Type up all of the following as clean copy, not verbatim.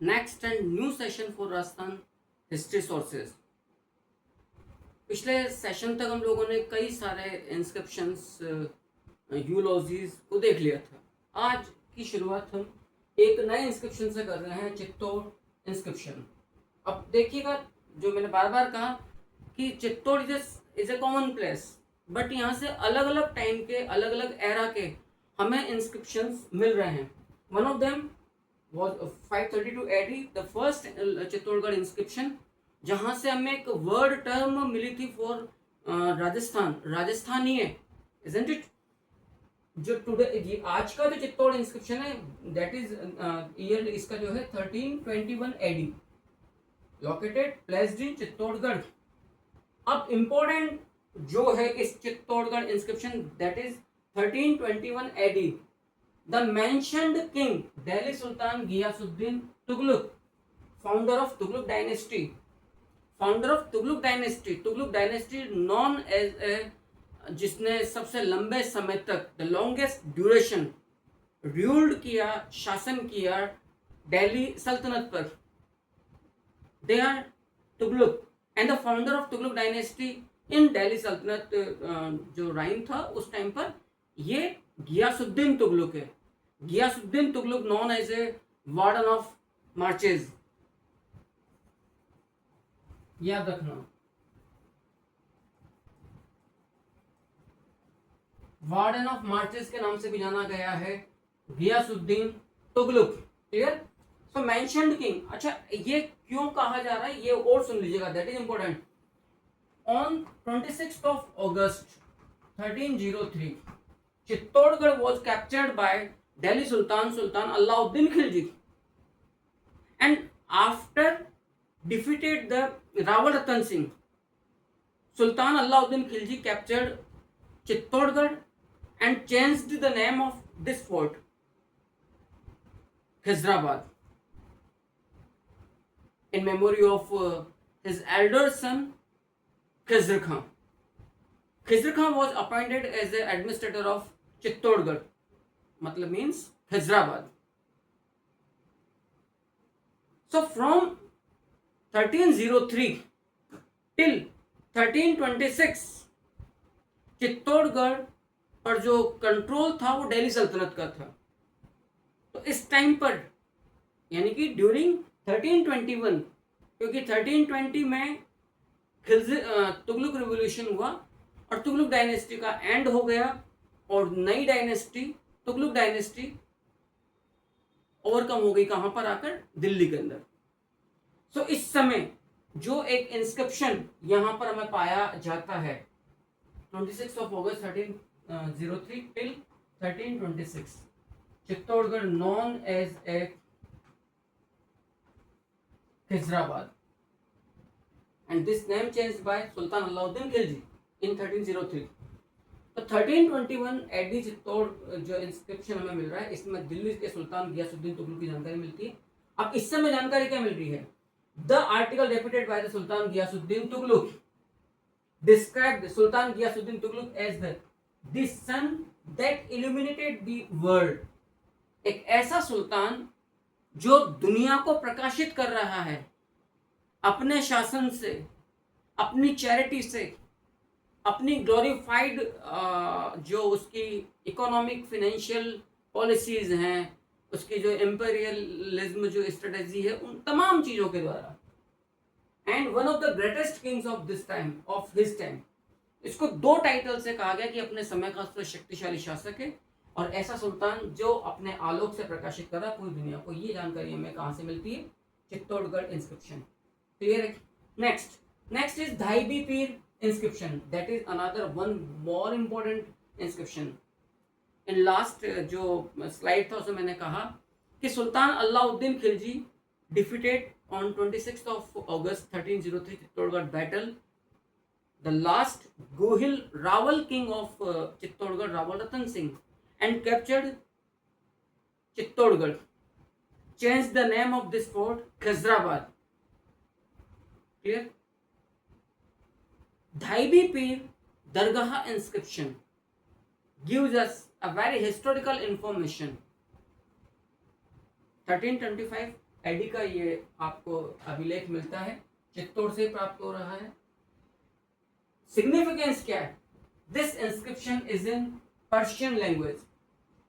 Next and new session for Rajasthan history sources. पिछले session तक हम लोगों ने कई सारे इंस्क्रिप्शंस यूलॉजीज को देख लिया था। आज की शुरुआत हम एक नए इंस्क्रिप्शन से कर रहे हैं, चित्तौड़ इंस्क्रिप्शन। अब देखिएगा, जो मैंने बार बार कहा कि Chittor is a common place, but यहाँ से अलग अलग टाइम के, अलग अलग एरा के हमें इंस्क्रिप्शंस मिल रहे हैं। One of them was 532 AD, the first Chittorgarh inscription, जहां से हमें एक वर्ड टर्म मिली थी फॉर राजस्थान, राजस्थानी है, isn't it? जो टुडे आज का जो चित्तौड़ इंस्क्रिप्शन है, दैट इज ईयर इसका जो है 1321 AD, located placed in Chittorgarh. अब इंपॉर्टेंट जो है इस Chittorgarh inscription, that is 1321 AD, the mentioned king Delhi Sultan Ghiyasuddin Tughlaq, founder of Tughlaq dynasty, Tughlaq dynasty known as a, जिसने सबसे लंबे समय तक, द लॉन्गेस्ट ड्यूरेशन, रूल्ड किया, शासन किया दिल्ली सल्तनत पर। They are Tughlaq and the founder of Tughlaq dynasty in Delhi sultanate, जो राइम था उस टाइम पर, ये गियासुद्दीन तुगलक है। Ghiyasuddin Tughlaq known as a warden of marches, याद रखना, वार्डन ऑफ मार्चेज के नाम से भी जाना गया है गियासुद्दीन तुगलक। क्लियर? सो मेंशन्ड किंग, अच्छा ये क्यों कहा जा रहा है ये और सुन लीजिएगा, that is important. On 26th of August 1303 Chittorgarh was captured by Delhi Sultan Alauddin Khilji, and after defeated the Rawal Ratan Singh, Sultan Alauddin Khilji captured Chittorgarh and changed the name of this fort Khizrabad in memory of his elder son Khizr Khan. Khizr Khan was appointed as the administrator of Chittorgarh, मतलब means Khizrabad. So from 1303 till 1326 Chittorgarh पर जो control था वो दिल्ली सल्तनत का था। तो इस टाइम पर, यानी कि ड्यूरिंग 1321, क्योंकि 1320 में तुगलक रिवोल्यूशन हुआ और तुगलक डायनेस्टी का एंड हो गया और नई डायनेस्टी तुगलक डायनेस्टी ओवरकम हो गई, कहां पर आकर, दिल्ली के अंदर। सो इस समय जो एक इंस्क्रिप्शन यहां पर हमें पाया जाता है 26 of August 1303 till 1326, Chittorgarh known as a Khizrabad, and this name changed by Sultan Alauddin Khilji in 1303. तो 1321 AD चित्तौड़ जो इंस्क्रिप्शन हमें मिल रहा है, इसमें दिल्ली के सुल्तान गियासुद्दीन तुगलक की जानकारी मिलती है। अब इस समय जानकारी क्या मिल रही है? The article deputed by the sultan Ghiyasuddin Tughlaq described the Sultan Ghiyasuddin Tughlaq as the sun that illuminated the world, एक ऐसा सुल्तान जो दुनिया को प्रकाशित कर रहा है अपने शासन से, अपनी चैरिटी से, अपनी ग्लोरीफाइड जो उसकी इकोनॉमिक फाइनेंशियल पॉलिसीज हैं, उसकी जो एम्पेरियलिज्म जो स्ट्रेटेजी है, उन तमाम चीजों के द्वारा, and one of the greatest Kings of this time, of his time. इसको दो टाइटल से कहा गया कि अपने समय का सबसे शक्तिशाली शासक है और ऐसा सुल्तान जो अपने आलोक से प्रकाशित कर रहा है पूरी दुनिया को। ये जानकारी हमें कहां से मिलती है? चित्तौड़गढ़ इंस्क्रिप्शन। क्लियर है? Next is Dhaibi Pir inscription, that is another one more important inscription. In last जो स्लाइड था उसमें मैंने कहा कि Sultan Alauddin Khilji defeated on 26th of August 1303 Chittorgarh battle the last Gohil Rawal king of Chittorgarh, Rawal Ratan Singh, and captured Chittorgarh, changed the name of this fort Khizrabad. Clear? Dhaibi Pir Dargah inscription gives us a very historical information. 1325 AD का ये आपको अभिलेख मिलता है, चित्तौड़ से प्राप्त हो रहा है। सिग्निफिकेंस क्या है? This inscription is in Persian language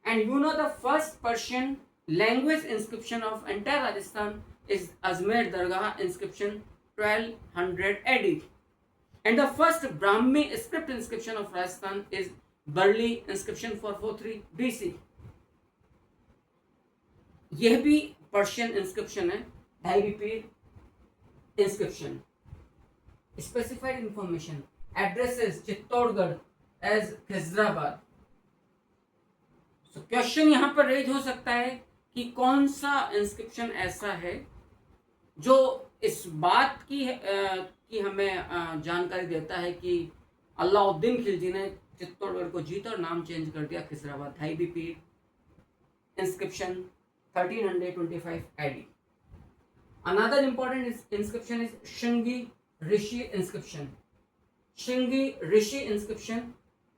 and you know the first Persian language inscription of entire Rajasthan is Ajmer Dargah inscription 1200 AD and the first Brahmi script inscription of Rajasthan is Burli inscription 443 BC। यह भी Persian inscription है, Dhaibipir inscription. Specified information, addresses Chittorgarh as Khizrabad. Question यहां पर raise हो सकता है कि कौन सा इंस्क्रिप्शन ऐसा है जो इस बात की हमें जानकारी देता है कि अलाउद्दीन खिलजी ने चित्तौड़गढ़ को जीता और नाम चेंज कर दिया Khizrabad. Dhaibipir inscription 1325 AD। Another important inscription is Shringi Rishi inscription। Shringi Rishi inscription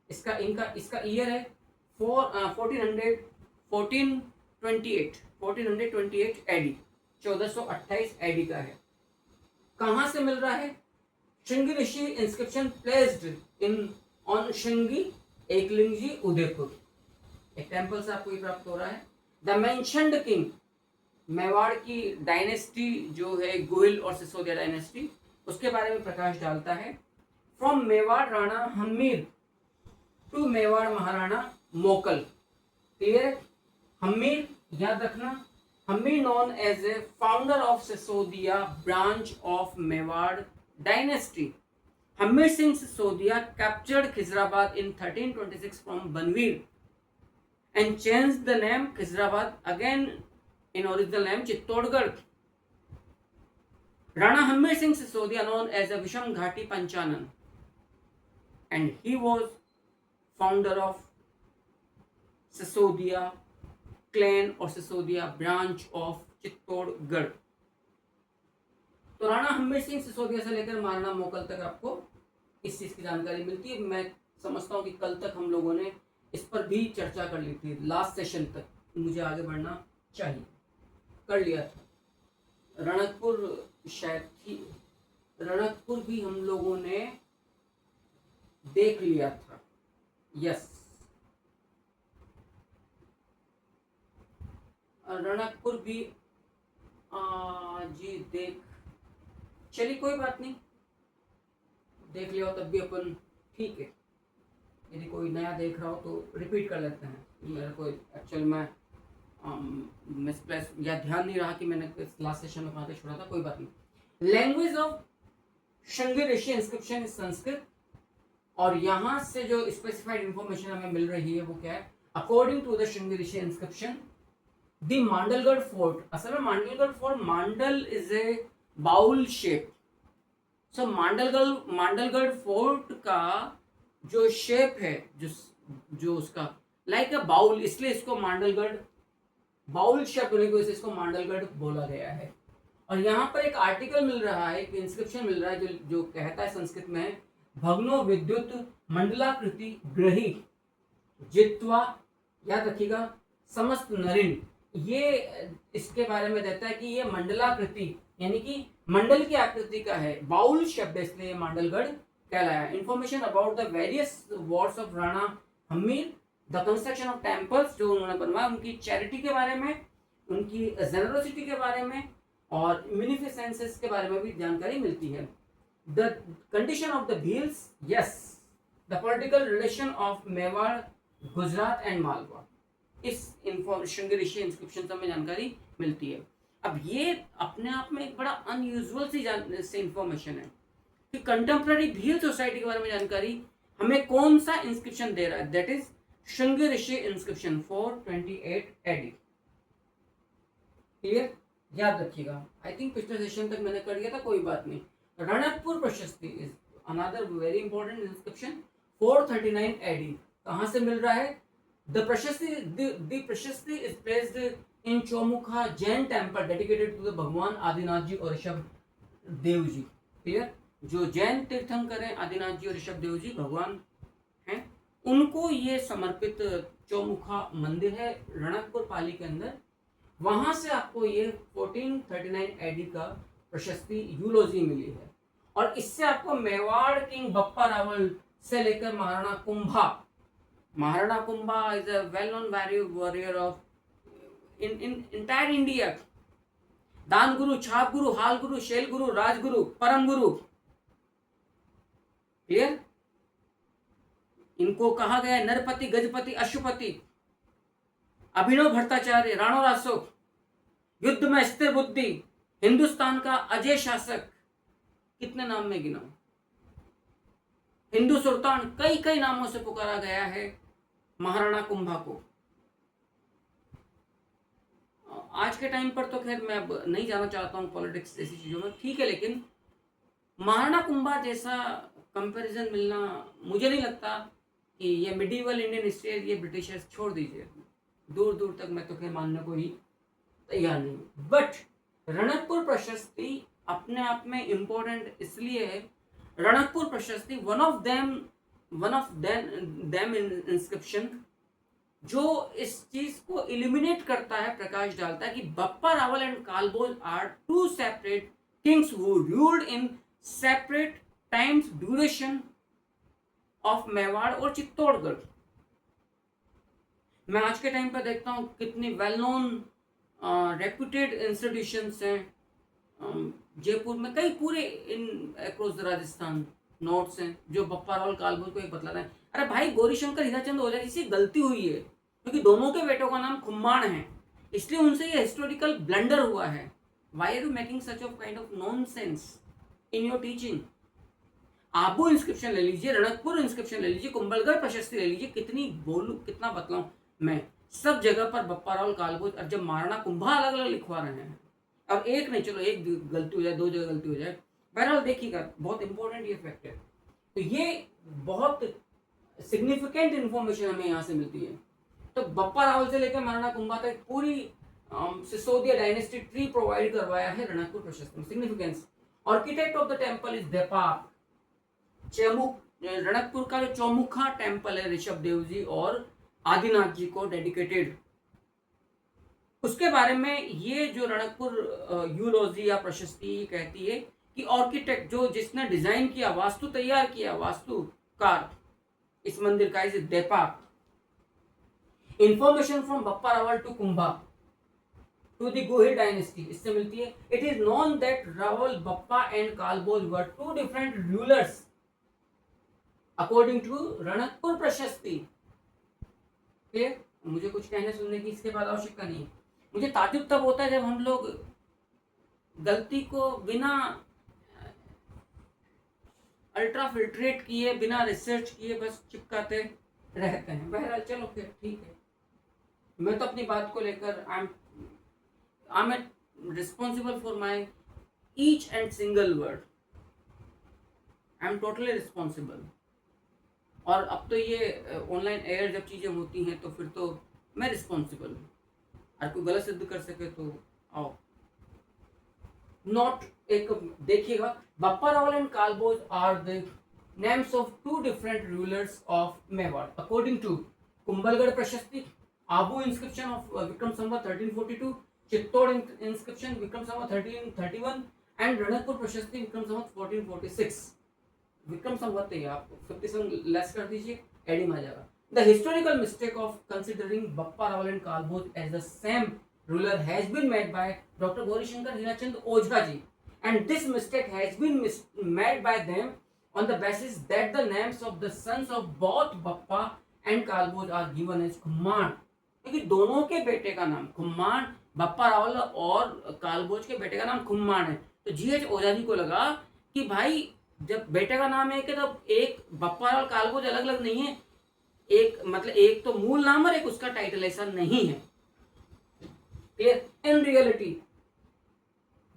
इसका ईयर है 1428 AD, 1428 AD का है। कहां से मिल रहा है? Shringi Rishi inscription placed in on Shringi Eklingji Udaipur, एक टेम्पल से आपको ये प्राप्त हो रहा है। द मेंशन्ड किंग, मेवाड़ की डायनेस्टी जो है गोहिल और सिसोदिया डायनेस्टी, उसके बारे में प्रकाश डालता है। From Mewar Rana Hammir to Mewar Maharana Mokal. Clear? Hammir याद रखना, Hammir known as a founder of Sisodia branch of Mewar dynasty. Hammir Singh Sisodia captured Khizrabad in 1326 from Banvir and changed the name Khizrabad again in original name Chittorgarh। Rana Hammir Singh Sisodia known as a Visham Ghati Panchanan and he was founder of Sisodia clan or Sisodia branch of Chittorgarh। तो राणा हम्मीर सिंह सिसोदिया से लेकर महाराणा मोकल तक आपको इस चीज की जानकारी मिलती है। मैं समझता हूँ कि कल तक हम लोगों ने इस पर भी चर्चा कर ली थी, लास्ट सेशन तक मुझे आगे बढ़ना चाहिए, कर लिया था। रणकपुर शायद थी, रणकपुर भी हम लोगों ने देख लिया था। यस, रणकपुर भी जी देख, चलिए कोई बात नहीं, देख लिया हो तब भी अपन ठीक है। यदि कोई नया देख रहा हो तो रिपीट कर लेते हैं। मेरे को एक्चुअल में मिसप्लेस या ध्यान नहीं रहा कि मैंने लास्ट सेशन में कहाँ पे छोड़ा था, कोई बात नहीं। Language of Shringi Rishi inscription Sanskrit, और यहाँ से जो स्पेसिफाइड इंफॉर्मेशन हमें मिल रही है वो क्या है? According to the Shringi Rishi inscription the Mandalgarh fort, असल में Mandalgarh fort, Mandal is a bowl shape. So Mandalgarh fort का जो शेप है, जो उसका लाइक अ बाउल, इसलिए इसको मांडलगढ़, बाउल शेप होने की वजह से इसको मांडलगढ़ बोला गया है। और यहाँ पर एक आर्टिकल मिल रहा है, एक इंस्क्रिप्शन मिल रहा है जो कहता है संस्कृत में, भग्नो विद्युत मंडलाकृति ग्रही जित्वा, याद रखिएगा, समस्त नरिन। ये इसके बारे में देता है कि ये मंडलाकृति यानी कि मंडल की आकृति का है, बाउल शब्द इसलिए मांडलगढ़ कहलाया। Information about the various Wars of Rana Hammir, the construction of temples जो उन्होंने बनवाया, उनकी चैरिटी के बारे में, उनकी जेनरोसिटी के बारे में और म्यूनिफिसेंसेस के बारे में भी जानकारी मिलती है। The condition of the Bhils, yes, the political relation of Mewar, Gujarat and Malwa, इस श्रृंगी ऋषि इंस्क्रिप्शन से हमें जानकारी मिलती है। अब ये अपने आप में एक बड़ा अनयूजुअल सी इंफॉर्मेशन है कि कंटेम्प्रेरी भील सोसाइटी के बारे में जानकारी हमें कौन सा इंस्क्रिप्शन दे रहा है, that is Shringi Rishi inscription 428 AD। Clear? याद रखिएगा, आई थिंक पिछले सेशन तक मैंने कर दिया था, कोई बात नहीं। Ranakpur Prashasti is another very important inscription 439 AD। कहां से मिल रहा है? The prashasti is placed in Chaumukha Jain temple dedicated to the Bhagwan Adinath जी और ऋषभ देव जी। क्लियर? जो जैन तीर्थंकर हैं, आदिनाथ जी और ऋषभ देव जी भगवान हैं, उनको ये समर्पित चौमुखा मंदिर है रणकपुर पाली के अंदर। वहां से आपको ये 1439 एडी का प्रशस्ति यूलोजी मिली है। और इससे आपको मेवाड़ किंग बप्पा रावल से लेकर Maharana Kumbha is a well known warrior of in entire India. दान गुरु, छाप गुरु, हाल गुरु, शैल गुरु, राजगुरु, परम गुरु। क्लियर? इनको कहा गया है नरपति, गजपति, अशुपति, अभिनव भट्टाचार्य, राणो रासो, युद्ध में स्थिर बुद्धि, हिंदुस्तान का अजय शासक। कितने नाम में गिनाऊं? हिंदू सुल्तान, कई कई नामों से पुकारा गया है महाराणा कुंभा को। आज के टाइम पर तो खैर मैं अब नहीं जाना चाहता हूं पॉलिटिक्स जैसी चीजों में, ठीक है, लेकिन महाराणा कुंभा जैसा कंपैरिजन मिलना मुझे नहीं लगता कि ये मिडीवल इंडियन हिस्ट्री, ये ब्रिटिशर्स छोड़ दीजिए, दूर दूर तक मैं तो खैर मानने को ही तैयार नहीं। बट रणकपुर प्रशस्ति अपने आप में इंपॉर्टेंट इसलिए है। रणकपुर प्रशस्ति वन ऑफ देम इंस्क्रिप्शन जो इस चीज को इल्यूमिनेट करता है, प्रकाश डालता है कि Bappa Rawal and Kalbhoj are two separate kings who ruled in separate times duration of Mewar और चित्तौड़गढ़। मैं आज के टाइम पर देखता हूं कितनी वेल नोन रेप्यूटेड इंस्टीट्यूशंस हैं जयपुर में, कई पूरे इन अक्रॉस द राजस्थान नोट्स हैं जो बप्पा रावल कालभोज को एक बतलाता है। अरे भाई, गौरीशंकर हीराचंद ओझा जी से गलती हुई है क्योंकि दोनों के बेटों का नाम खुम्माण है, इसलिए उनसे ये हिस्टोरिकल ब्लंडर हुआ है। Why are you making such of kind of nonsense in your teaching? Abu inscription ले लीजिए, रणकपुर इंस्क्रिप्शन ले लीजिए, कुंभलगढ़ प्रशस्ति ले लीजिए, कितनी बोलूं, कितना बतलाऊं मैं, सब जगह पर बप्पा रावल कालभोज और जब महाराणा कुंभा अलग अलग लिखवा रहे हैं। अब एक नहीं, चलो एक गलती हो जाए, दो जगह गलती हो जाए, बहरहाल देखिएगा बहुत इंपॉर्टेंट ये फैक्ट है। तो ये बहुत सिग्निफिकेंट इंफॉर्मेशन हमें यहाँ से मिलती है। तो बप्पा रावल से लेकर महाराणा कुंभा तक पूरी सिसोदिया डायनेस्टी ट्री प्रोवाइड करवाया है Ranakpur Prashasti. Significance, architect of the temple is Depak. Ranakpur का जो चौमुखा टेम्पल है ऋषभ देव जी और आदिनाथ जी को डेडिकेटेड, उसके बारे में ये जो रणकपुर यूलोजी या प्रशस्ति कहती है कि आर्किटेक्ट जो जिसने डिजाइन किया, वास्तु तैयार किया, वास्तुकार इस मंदिर का is Depak. Information from Bappa Rawal to Kumbha to the Gohil dynasty इससे मिलती है। It is known that Rawal, Bappa and Kalbhoj were two different rulers according to Ranakpur Prashasti. Clear? मुझे कुछ कहने सुनने की इसके बाद आवश्यकता नहीं है। मुझे ताजुब तब होता है जब हम लोग गलती को बिना अल्ट्रा फिल्ट्रेट किए, बिना रिसर्च किए बस चिपकाते रहते हैं। बहरहाल चलो फिर ठीक है, मैं तो अपनी बात को लेकर I am responsible for my each and single word, I am totally responsible. और अब तो ये ऑनलाइन एयर जब चीजें होती हैं तो फिर तो मैं रिस्पॉन्सिबल हूँ। अगर कोई गलत सिद्ध कर सके तो आओ। नॉट एक देखिएगा, Bappa Rawal and Kalbhoj are the names of two different rulers of Mewar according to Kumbhalgarh Prashasti, Abu inscription of Vikram Samvat 1342, Chittor inscription Vikram Samvat 1331 and Ranakpur Prashasti Vikram संवत 1446। विक्रम संवत है आप 57 लेस कर दीजिए, एडिंग आ जाएगा। The historical mistake of considering Bappa Rawal and Kalbhoj as the same ruler has been made by Dr. Gaurishankar Hirachand Ojha ji, and this mistake has been made by them on the basis that the names of the sons of both Bappa and Kalbhoj are given as Khumman, क्योंकि दोनों के बेटे का नाम खुम्मान, बप्पा रावल और कालभोज के बेटे का नाम खुम्मान है। तो GH ओझा जी को लगा कि भाई जब बेटे का नाम एक है तब एक बप्पा रावल कालभोज अलग अलग नहीं है, एक मतलब एक तो मूल नाम और एक उसका टाइटल, ऐसा नहीं है। Clear? In reality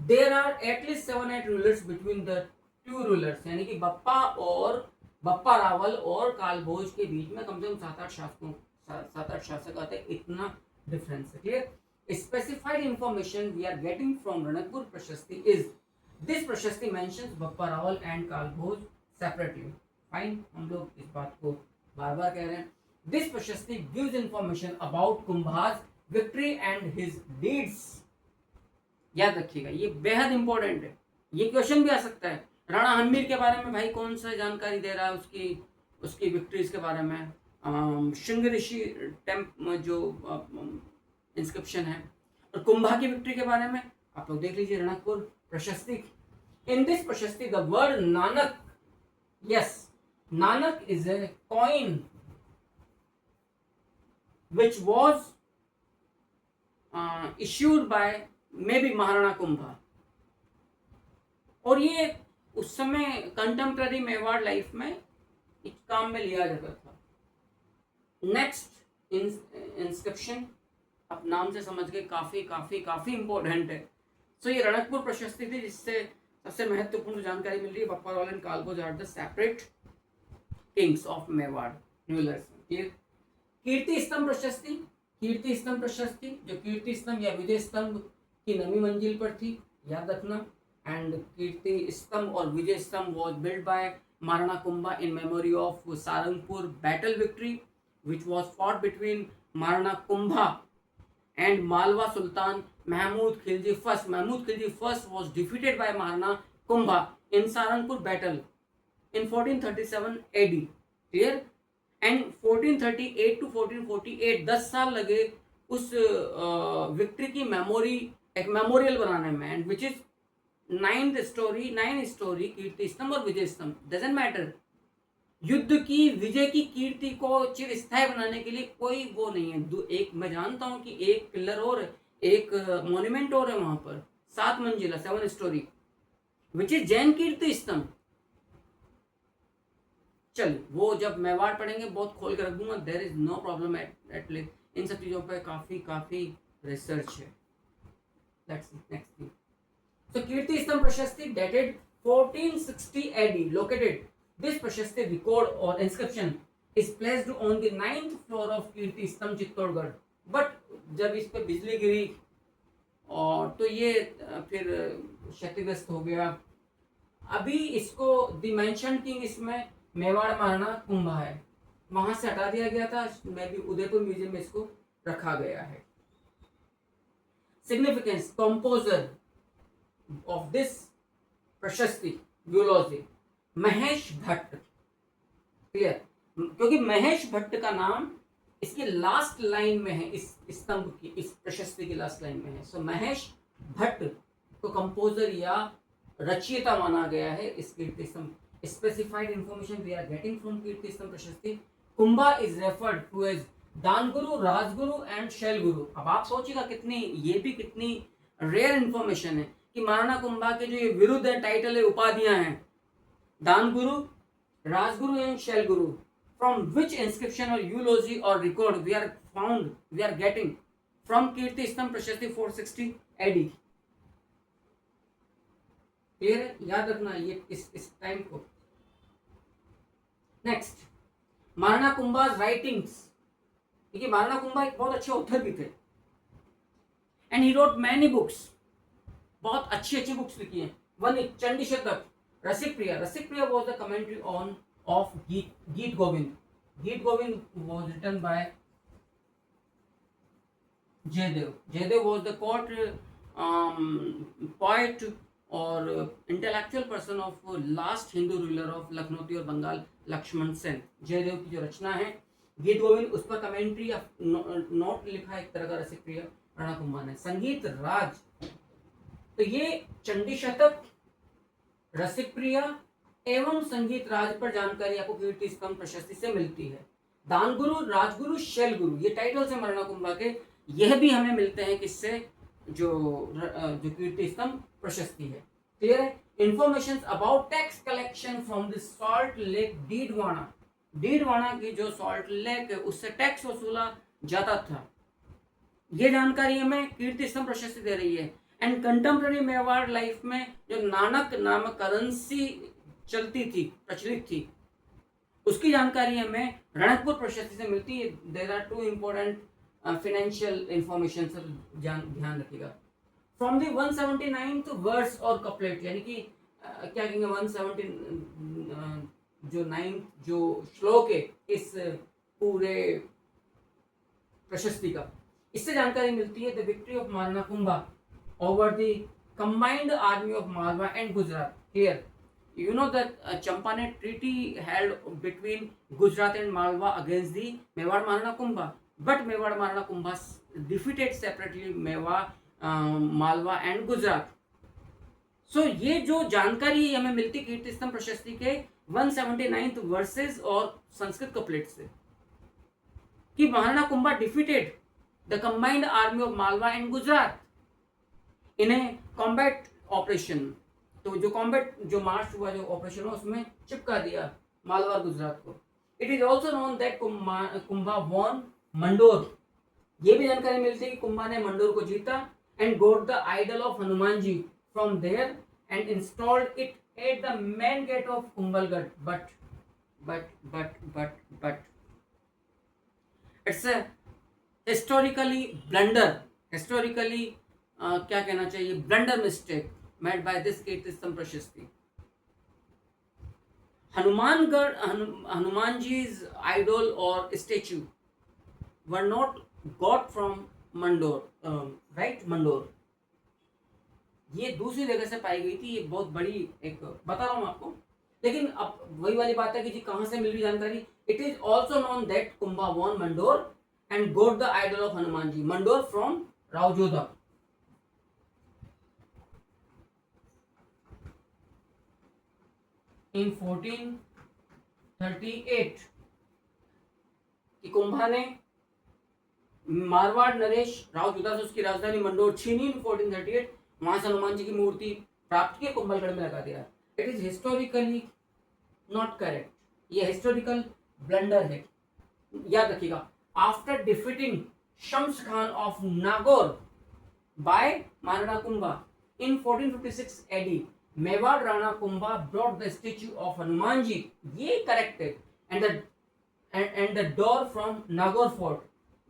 there are at least 7-8 rulers between the two rulers, यानी कि बप्पा रावल और कालभोज के बीच में कम से कम 7-8 शासक आते हैं, इतना डिफरेंस है। Clear? Specified information we are getting from Ranakpur Prashasti is this prashasti mentions Bappa Rawal and Kalbhoj separately. Fine, हम लोग इस बात को बार बार कह रहे हैं। This prashasti gives information about Kumbha's victory and his deeds. याद रखिएगा, ये बेहद इंपॉर्टेंट है, ये क्वेश्चन भी आ सकता है। राणा हम्मीर के बारे में भाई कौन सा जानकारी दे रहा है, उसकी उसकी विक्ट्रीज के बारे में। शृंग ऋषि जो इंस्क्रिप्शन है, और कुंभा की विक्ट्री के बारे में आप लोग देख लीजिए, रणकपुर प्रशस्ति। इन दिस प्रशस्ति the word Nanak, yes, Nanak is a coin which was issued by maybe Maharana Kumbha, और ये उस समय कंटेम्प्रेरी मेवाड़ लाइफ में इस काम में लिया जाता था। नेक्स्ट इंस्क्रिप्शन आप नाम से समझ गए, काफी काफी काफी इंपॉर्टेंट है। सो ये रणकपुर प्रशस्ति थी, जिससे सबसे महत्वपूर्ण जानकारी मिल रही है, Bapparao and Kalbhoj are the separate kings of Mewar rulers. Kirti Stambh Prashasti, कीर्ति स्तंभ प्रशस्ति जो कीर्ति स्तंभ या विजय स्तंभ की नवी मंजिल पर थी, याद रखना। एंड कीर्ति स्तंभ और विजय स्तंभ was build by Maharana Kumbha in memory of Sarangpur battle victory which was fought between Maharana Kumbha and Malwa Sultan Mahmud Khilji first. Mahmud Khilji first was defeated by Maharana Kumbha in Sarangpur battle in 1437 AD. Clear? And 1438 to 1448 10 साल लगे उस victory की memory, एक memorial बनाने में, and which is 9 story कीर्ति स्तंभ और विजय स्तंभ। डजंट मैटर, युद्ध की विजय की कीर्ति को चिरस्थायी बनाने के लिए कोई वो नहीं है। एक मैं जानता हूं कि एक पिलर और एक मॉन्यूमेंट और है वहां पर, 7 मंजिला 7 स्टोरी, विच इज जैन कीर्ति स्तंभ। चल वो जब मेवाड़ पढ़ेंगे बहुत खोल कर रख दूंगा, there is no problem at least. इन सब चीजों पे काफी रिसर्च है। नेक्स्ट थिंग, सो कीर्ति स्तंभ प्रशस्ति डेटेड 1460 AD located. This प्रशस्ति record or inscription is placed on the 9th floor of कीर्ति स्तंभ चित्तौड़गढ़। बट जब इस पे बिजली गिरी और तो ये फिर क्षतिग्रस्त हो गया। अभी इसको द मेंशन किंग इसमें मेवाड़ महाराणा कुंभा है, वहां से हटा दिया गया था, मैं भी उदयपुर म्यूजियम में इसको रखा गया है। सिग्निफिकेंस, कंपोजर ऑफ दिस प्रशस्ति यूलॉजी महेश भट्ट। क्लियर? क्योंकि महेश भट्ट का नाम इसकी लास्ट लाइन में है, इस स्तंभ की, इस प्रशस्ति की लास्ट लाइन में है। सो महेश भट्ट को कंपोजर या रचयिता माना गया है इस Kirti Stambh. Specified information we are getting from Kirti Stambh Prashasti. Kumbha is referred to as Danguru, Rajguru and Shailguru. अब आप सोचिएगा ये भी कितनी रेयर इंफॉर्मेशन है कि महाराणा कुंभा के जो ये विरुद्ध टाइटल है, उपाधियां हैं, Danguru, Rajguru and Shailguru, from which inscription और यूलॉजी और record we are getting from Kirti Stambh Prashasti 460 AD। Clear है? याद रखना ये इस टाइम को। Next, Maharana Kumbha writings. देखिए महाराणा कुंभा एक बहुत अच्छे ऑथर भी थे, and he wrote many books, बहुत अच्छी बुक्स लिखी हैं। वन इज चंडी शतक, रसिक प्रिया was the commentary of Geet Govind. Geet Govind was written by Jaydev. Jaydev was the court poet और intellectual person of last Hindu ruler of Lakhnauti और बंगाल, लक्ष्मण सेन। जयदेव की जो रचना है गीत गोविंद, उस पर कमेंट्री नोट लिखा एक तरह का रसिक प्रिया राणा कुंभा ने। संगीत राज, तो ये चंडी शतक, रसिक प्रिया एवं संगीत राज पर जानकारी आपको कीर्ति स्तंभ प्रशस्ति से मिलती है। दानगुरु, राजगुरु, शैलगुरु, ये टाइटल्स है महाराणा कुंभा के, यह भी हमें मिलते हैं किससे, जो कीर्ति स्तंभ प्रशस्ति है। क्लियर है? Information about tax collection from the salt lake Didwana की जो सॉल्ट लेक है उससे टैक्स वसूला जाता था, ये जानकारी हमें कीर्ति स्तंभ प्रशस्ति दे रही है। एंड कंटेम्प्रेरी मेवाड़ लाइफ में जो नानक नामक करेंसी चलती थी, प्रचलित थी, उसकी जानकारी हमें रणकपुर प्रशस्ति से मिलती है। There are 2 important financial information, ध्यान रखिएगा। फ्रॉम द 179th वर्स और कपलेट, यानी कि क्या कहेंगे 117 जो 9th जो श्लोक है इस पूरे प्रशस्ति का, इससे जानकारी मिलती है the victory of Maharana Kumbha over the combined army of Malwa and Gujarat here. You know that Champanet treaty held between Gujarat and Malwa against the Mewar Maharana Kumbha, but Mewar Maharana Kumbha defeated separately Mewar, Malwa and Gujarat. So ये जो जानकारी हमें मिलती कीर्ति स्तंभ प्रशस्ति के 179th versus और Sanskrit couplet से कि Maharana Kumbha defeated the combined army of Malwa and Gujarat in A combat operation. तो जो कॉम्बैट जो मार्च हुआ जो ऑपरेशन हुआ उसमें चिपका दिया मालवा और गुजरात को. It is also known that Kumbha won Mandore. ये भी जानकारी मिलती है कि कुंभा ने मंडोर को जीता and got the idol of Hanuman ji from there and installed it at the main gate of Kumbhalgarh. But it's historically blunder, historically क्या कहना चाहिए, blunder mistake made by this Kirti Stambh Prashasti. Hanumangarh Hanuman जी's idol or statue were not got from Mandore, right? Mandore ये दूसरी जगह से पाई गई थी. ये बहुत बड़ी एक बता रहा हूं आपको, लेकिन अब वही वाली बात है कि जी कहां से मिल रही जानकारी. It is also known that Kumbha won Mandore and got the idol of Hanuman ji Mandore from Rao Jodha. In 1438 कि कुंभा ने मारवाड़ नरेश रावजोधा से उसकी राजधानी मंडोर छीनी. इन 1438 वहां से हनुमान जी की मूर्ति प्राप्त की, कुंभलगढ़ में लगा दिया. It is historically not correct. ये हिस्टोरिकल ब्लंडर है, याद रखिएगा. After defeating Shams Khan of Nagaur by Maharana Kumbha in 1456 AD Mewar Rana Kumbha brought the statue of Hanuman ji, ये करेक्ट है, and the door from Nagaur fort.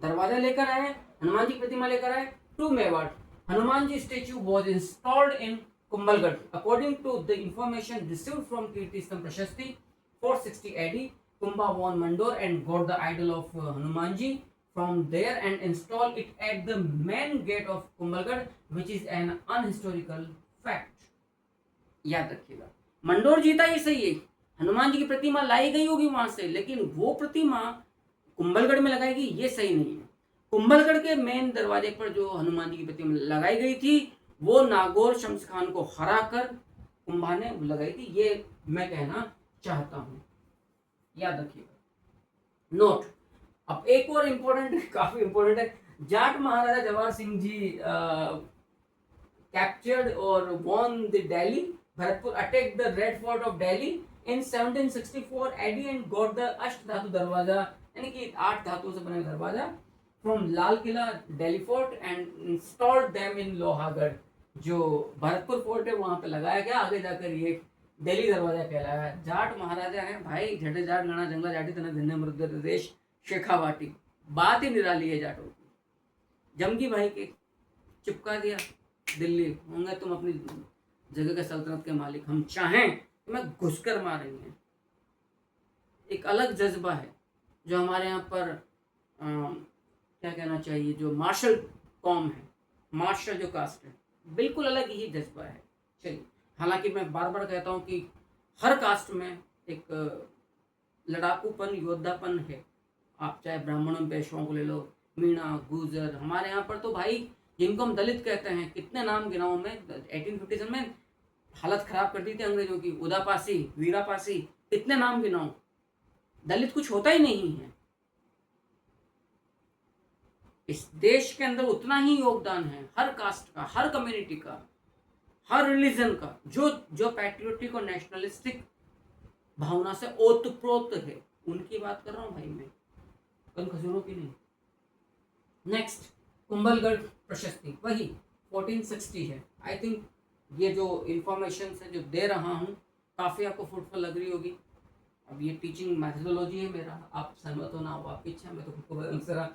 दरवाजा लेकर आए, हनुमान जी प्रतिमा लेकर आए to Mewar. Hanuman ji statue was installed in Kumbhalgarh. According to the information received from Kirti Stambh Prashasti 460 AD, Kumbha won Mandor and got the idol of Hanumanji from there and installed it at the main gate of Kumbhalgarh, which is an unhistorical fact. याद रखिएगा, मंडोर जीता ये सही है, हनुमान जी की प्रतिमा लाई गई होगी वहां से, लेकिन वो प्रतिमा कुंभलगढ़ में लगाई गई ये सही नहीं है. कुंभलगढ़ के मेन दरवाजे पर जो हनुमान जी की प्रतिमा लगाई गई थी वो नागौर शम्स खान को हराकर कुंभा ने लगाई थी. ये मैं कहना चाहता हूं, याद रखिएगा. नोट. अब एक और इंपॉर्टेंट, काफी इंपॉर्टेंट है. जाट महाराजा जवाहर सिंह जी कैप्चर्ड और won the Delhi. Bharatpur attack the red fort of Delhi in 1764 AD and got the अष्ट धातु दरवाजा, यानी कि 8 धातुओं से बना दरवाजा from Lal Qila Delhi fort and installed them in Lohagarh. जो भरतपुर फोर्ट है वहां पे लगाया गया, आगे जाकर ये दिल्ली दरवाजा कहलाया. जाट महाराजा है भाई, झटे जाट गणा जंगला जाटी तना धन्य मृद देश शेखावाटी. बात ही निराली है जाटों की. जमगी भाई के चिपका दिया दिल्ली, होंगे तुम अपनी जगह के सल्तनत के मालिक, हम चाहें तो मैं घुसकर मारेंगे. एक अलग जज्बा है जो हमारे यहाँ पर क्या कहना चाहिए, जो मार्शल कॉम है, मार्शल जो कास्ट है, बिल्कुल अलग ही जज्बा है. चलिए, हालांकि मैं बार बार कहता हूँ कि हर कास्ट में एक लड़ाकूपन, योद्धापन है. आप चाहे ब्राह्मणों पेशवाओं को ले लो, मीणा, गुर्जर, हमारे यहाँ पर तो भाई जिनको हम दलित कहते हैं, कितने नाम गिनाऊं मैं. 1857 में हालत खराब कर दी थी अंग्रेजों की. उदापासी, वीरापासी, कितने नाम गिनाऊं. दलित कुछ होता ही नहीं है. इस देश के अंदर उतना ही योगदान है हर कास्ट का, हर कम्युनिटी का, हर रिलीजन का, जो पैट्रियोटिक और नेशनलिस्टिक भावना से ओतप्रोत है. उनकी बात कर रहा हूं भाई मैं, कल खजूरों की नहीं. नेक्स्ट, कुंभलगढ़ प्रशस्ति वही 1460 है. आई थिंक ये जो इंफॉर्मेशन है जो दे रहा हूँ काफ़ी आपको फ्रूटफुल लग रही होगी. अब ये टीचिंग मैथडोलॉजी है मेरा, आप सहमत हो ना हो आपकी इच्छा, मैं तो खुद को बदल रहा.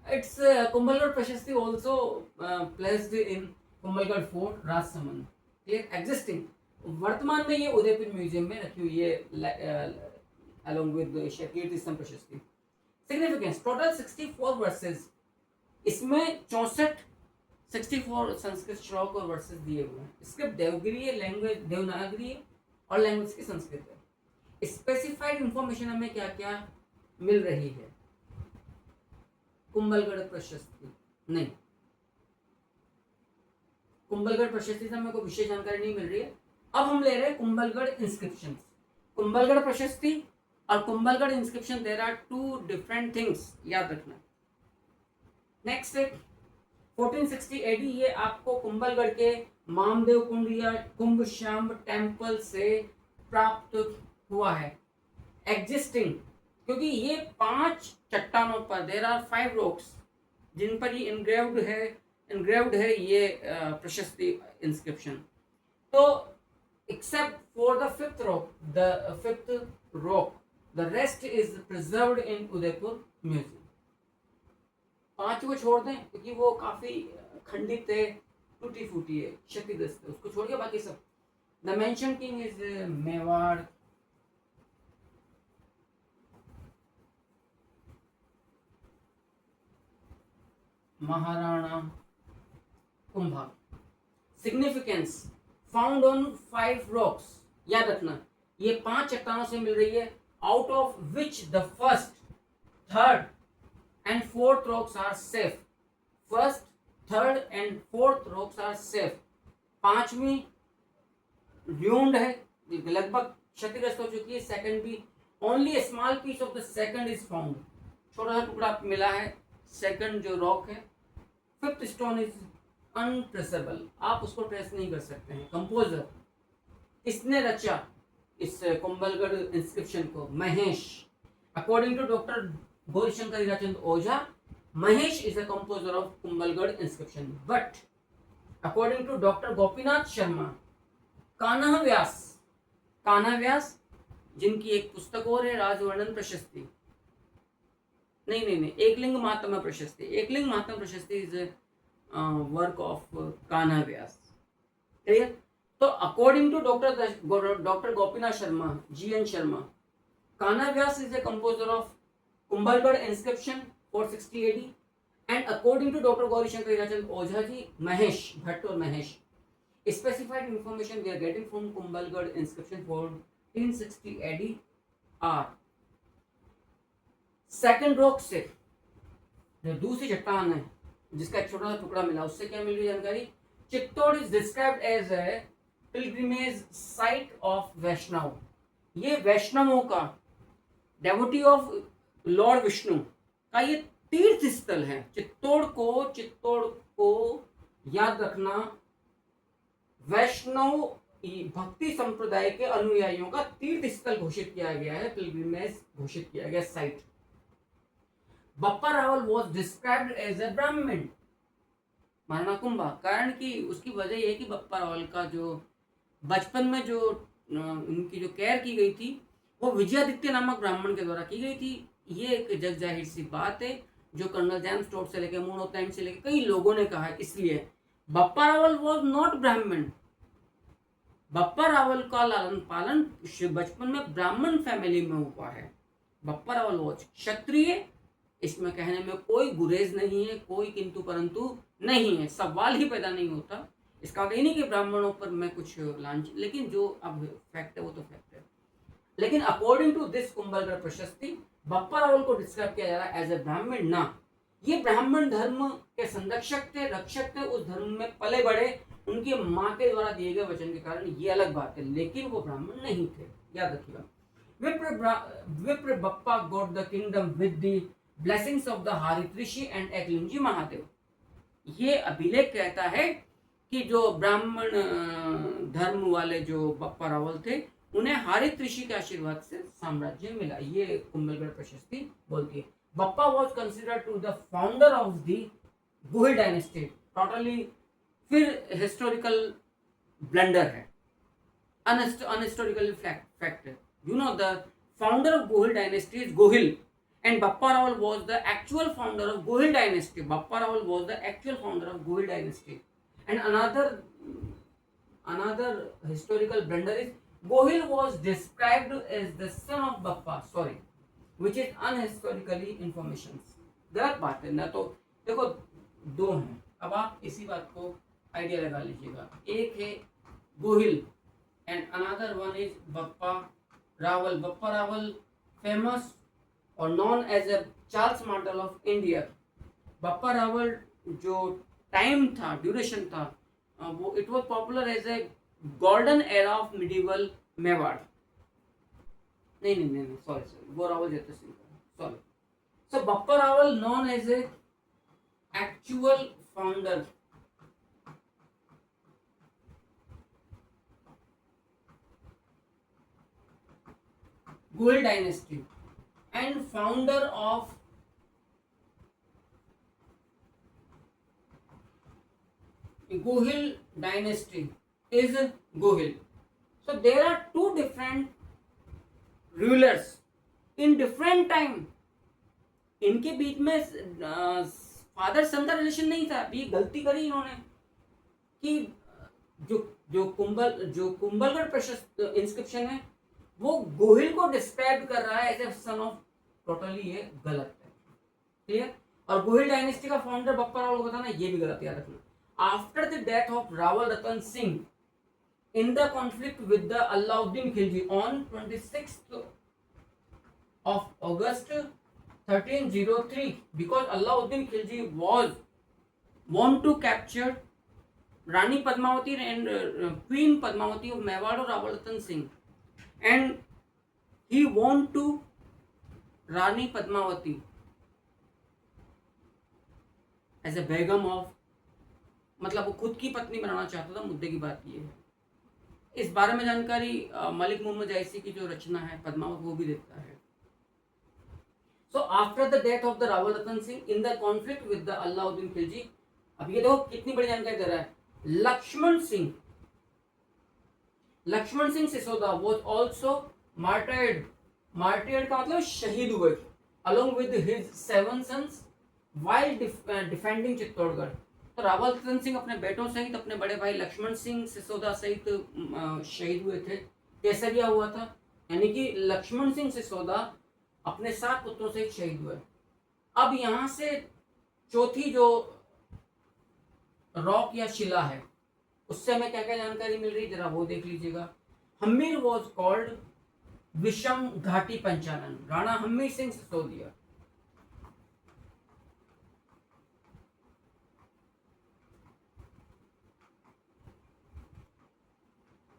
इट्स कुंभलगढ़ प्रशस्ति also placed in Kumbhalgarh fort Rajsamand, clear, existing. वर्तमान में ये उदयपुर म्यूजियम में रखी हुई है along with कीर्ति स्तंभ प्रशस्ति. सिग्निफिकेंस, टोटल 64 वर्सेस इसमें 64 संस्कृत श्लोक और वर्सेस दिए हुए हैं। स्क्रिप्ट देवगिरी है, लैंग्वेज देवनागरी है और लैंग्वेज की संस्कृत है। स्पेसिफाइड इंफॉर्मेशन हमें क्या क्या मिल रही है? कुंभलगढ़ प्रशस्ति नहीं, कुंभलगढ़ प्रशस्ति से हमें कोई विशेष जानकारी नहीं मिल रही है। अब हम ले रहे हैं कुंभलगढ़ इंस्क्रिप्शन। कुंभलगढ़ प्रशस्ति और Kumbhalgarh inscription, there are two different things, याद रखना। नेक्स्ट है 1460 एडी, ये आपको कुंभलगढ़ के मामदेव कुंड या कुंभ श्याम टेम्पल से प्राप्त हुआ है। एग्जिस्टिंग, क्योंकि ये 5 चट्टानों पर देयर आर 5 रॉक्स जिन पर ये इनग्रेव्ड है ये प्रशस्ति इंस्क्रिप्शन। तो except for the fifth rock, the rest is preserved in Udaipur Museum। 5 को छोड़ दें क्योंकि वो काफी खंडित है, टूटी फूटी है, क्षतिग्रस्त है, उसको छोड़ के बाकी सब। The mention king is Mewar, Maharana Kumbha. Significance found on 5 rocks, याद रखना ये 5 चट्टानों से मिल रही है, out of which the first, third and fourth rocks are safe. First, third and fourth rocks are safe. 5वीं र्यूंड है, लगभग क्षतिग्रस्त हो चुकी है। सेकंड भी, only a small piece of the second is found, छोटा सा टुकड़ा मिला है सेकंड जो रॉक है। फिफ्थ स्टोन इज अनट्रेसेबल, आप उसको ट्रेस नहीं कर सकते हैं। कंपोजर, इसने रचा इस कुंभलगढ़ इंस्क्रिप्शन को, Mahesh. According to doctor Gaurishankar Hirachand Ojha, Mahesh is a composer of Kumbhalgarh inscription. But according to doctor Gopinath Sharma, Kanha Vyas जिनकी एक पुस्तक और है राजवर्णन प्रशस्ति, नहीं, एकलिंग महात्मा प्रशस्ति। Ekling Mahatma Prashasti is work of Kanha Vyas. Clear? तो according to doctor Gopinath Sharma, GN Sharma, Kanha Vyas is a composer of Kumbhalgarh inscription 460 AD, and according to doctor Gaurishankar Hirachand Ojha ji, Mahesh Bhatt और Mahesh. Specified information we are getting from Kumbhalgarh inscription 1460 AD are second rock से, जो दूसरी चट्टान है जिसका एक छोटा सा टुकड़ा मिला, उससे क्या मिल रही जानकारी? Chittor is described as a pilgrimage site of Vaishnav. ये वैष्णवों का, डेवोटी ऑफ लॉर्ड विष्णु का ये तीर्थ स्थल है। चित्तौड़ को याद रखना, वैष्णव भक्ति संप्रदाय के अनुयायियों का तीर्थ स्थल घोषित किया गया है, पिलग्रिमेज घोषित किया गया site. Bappa Rawal was described as a Brahmin, Maharana Kumbha. कारण कि उसकी वजह यह है कि बप्पा रावल का जो बचपन में जो उनकी जो केयर की गई थी वो विजयादित्य नामक ब्राह्मण के द्वारा की गई थी। ये एक जग जाहिर सी बात है जो कर्नल जेम्स टॉड से लेकर मोनोटाइम से लेकर कई लोगों ने कहा है। इसलिए बप्पा रावल वॉज नॉट ब्राह्मण। बप्पा रावल का लालन पालन बचपन में ब्राह्मण फैमिली में हुआ है। बप्पा रावल वॉज क्षत्रिय, इसमें कहने में कोई गुरेज नहीं है, कोई किंतु परंतु नहीं है, सवाल ही पैदा नहीं होता। इसका कहीं नहीं कि ब्राह्मणों पर मैं कुछ लांछ, लेकिन जो अब फैक्ट है वो तो फैक्ट है। लेकिन अकॉर्डिंग टू दिस कुंभलगढ़ प्रशस्ति, बप्पा रावल को डिस्क्राइब किया जा रहा है एज ए ब्राह्मण ना। ये ब्राह्मण धर्म के संरक्षक थे, रक्षक थे, उस धर्म में पले बढ़े, उनकी माँ के द्वारा दिए गए वचन के कारण, ये अलग बात है, लेकिन वो ब्राह्मण नहीं थे, याद रखिएगा। विप्र Bappa got the kingdom with the blessings of the हारित Rishi and Eklingji Mahadev. ये अभिलेख कहता है कि जो ब्राह्मण धर्म वाले जो बप्पा रावल थे, उन्हें हारित ऋषि के आशीर्वाद से साम्राज्य मिला, ये कुंभलगढ़ प्रशस्ति बोलती है। Bappa was considered to the founder of the Gohil dynasty. Totally फिर हिस्टोरिकल ब्लंडर है, अनहिस्टोरिकल फैक्ट है। You know the founder of Gohil dynasty is Gohil and Bappa Rawal was the actual founder of Gohil dynasty. Bappa Rawal was the actual founder of Gohil dynasty. And another historical blunder is Gohil was described as the son of Bappa, which is unhistorically information. गलत बात है ना। तो देखो दो हैं। अब आप इसी बात को आइडिया लगा लीजिएगा। एक है Gohil and another one is Bappa Rawal. Bappa Rawal famous और known as a Charles Martel of India. Bappa Rawal जो टाइम था, ड्यूरेशन था, वो it was popular as a golden era of medieval Mewar. नहीं, सॉरी, वो Rawal Jaite Singh, sorry. So Bappa Rawal known as a actual founder Gohil dynasty and founder of Gohil dynasty is Gohil. So there are two different rulers in different time. इनके बीच में father सन का relation नहीं था। अभी गलती करी इन्होंने कि जो कुंभलगढ़ प्रशस्त इंस्क्रिप्शन है वो गोहिल को डिस्क्राइब कर रहा है as a son of, totally ये गलत है। क्लियर? और गोहिल डायनेस्टी का फाउंडर बप्पा रावल को बताना, ये भी गलत याद रखना। After the death of Rawal Ratan Singh in the conflict with the Alauddin Khilji on 26th of August 1303, because Alauddin Khilji want to capture Rani Padmavati and Queen Padmavati of Mewar or Rawal Ratan Singh, and he want to Rani Padmavati as a begum of, मतलब वो खुद की पत्नी बनाना चाहता था। मुद्दे की बात ये है। इस बारे में जानकारी मलिक मोहम्मद जैसी की जो रचना है पद्मावत, वो भी देता है। So after the death of the Rawal Ratan Singh in the conflict with the Alauddin Khilji, अब ये देखो कितनी बड़ी जानकारी दे रहा है। Lakshman Singh Sisoda was also martyred। martyred का मतलब शहीद हुए along with his 7 sons while defending Chittorgarh. तो रावल रतन सिंह अपने बेटों सहित अपने बड़े भाई लक्ष्मण सिंह सिसोदा सहित शहीद हुए थे। कैसे क्या हुआ था? यानी कि लक्ष्मण सिंह सिसोदा अपने 7 पुत्रों से शहीद हुए। अब यहां से चौथी जो रॉक या शिला है उससे हमें क्या क्या जानकारी मिल रही है, जरा वो देख लीजिएगा। हम्मीर वॉज कॉल्ड विषम घाटी Panchanan, Rana Hammir Singh Sisodia.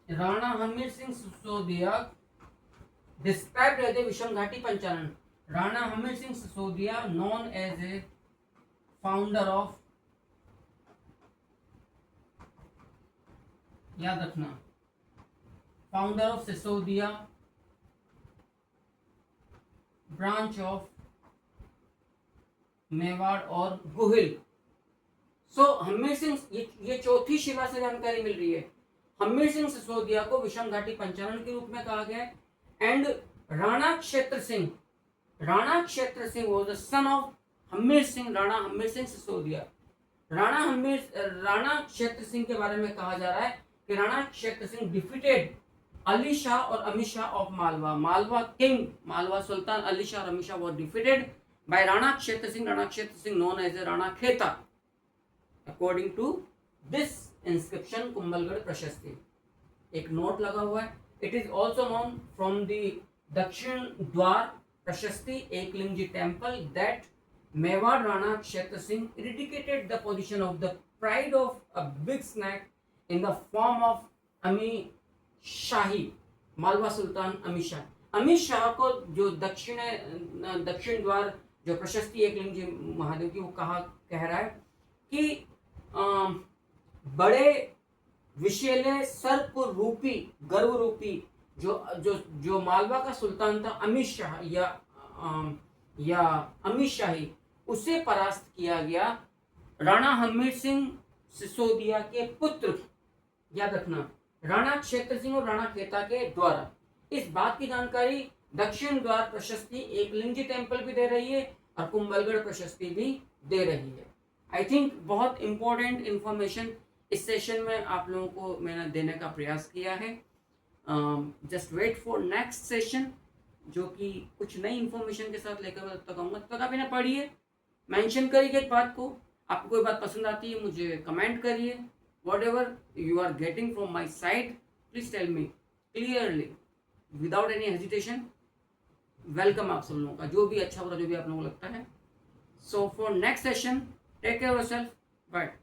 Rana Hammir Singh Sisodia described as a विषम घाटी Panchanan. Rana Hamir Singh Sisodia known as a founder of, याद रखना, founder of Sisodia branch of Mewar और गोहिल। सो हमीर सिंह, ये चौथी शिला से जानकारी मिल रही है। हमीर सिंह सिसोदिया को विषम घाटी पंचानन के रूप में कहा गया है। एंड राणा क्षेत्र Singh was the son of Hamir Singh, Rana Hamir Singh Sisodia. Rana क्षेत्र सिंह के बारे में कहा जा रहा है कि राणा क्षेत्र सिंह डिफीटेड अली शाह और अमी शाह ऑफ मालवा किंग, मालवा सुल्तान अली शाह और अमी Shah was defeated by Rana क्षेत्र सिंह known as राणा खेता according to this inscription Kumbhalgarh प्रशस्ति। एक नोट लगा हुआ है। It is also known from the Dakshin Dwar Prashasti Eklingi temple that Mewar Rana Kshetra Singh eradicated the position of the pride of a big snake in the form of Ami Shahi, Malwa Sultan Ami Shah। अमी शाह को जो दक्षिण द्वार जो प्रशस्ति एकलिंगी महादेव की वो कह रहा है कि बड़े विशेले सर्प रूपी गर्व रूपी जो मालवा का सुल्तान था अमी शाह या अमी शाही, उसे परास्त किया गया राणा हमीर सिंह सिसोदिया के पुत्र, याद रखना, राणा क्षेत्र सिंह और राणा खेता के द्वारा। इस बात की जानकारी दक्षिण द्वार प्रशस्ति एकलिंगी टेम्पल भी दे रही है और कुंभलगढ़ प्रशस्ति भी दे रही है। आई थिंक बहुत इंपॉर्टेंट इंफॉर्मेशन इस सेशन में आप लोगों को मैंने देने का प्रयास किया है। Just wait for next session, जो कि कुछ नई इंफॉर्मेशन के साथ लेकर मैं तब तक आऊँगा। तब तक आप इन्हें पढ़िए, मेंशन करिए एक बात को, आपको कोई बात पसंद आती है मुझे कमेंट करिए. Whatever you are getting from my side please tell me clearly without any hesitation. Welcome आप सब लोगों का, जो भी अच्छा बुरा जो भी आप लोगों को लगता है. So for next session take care yourself. Bye.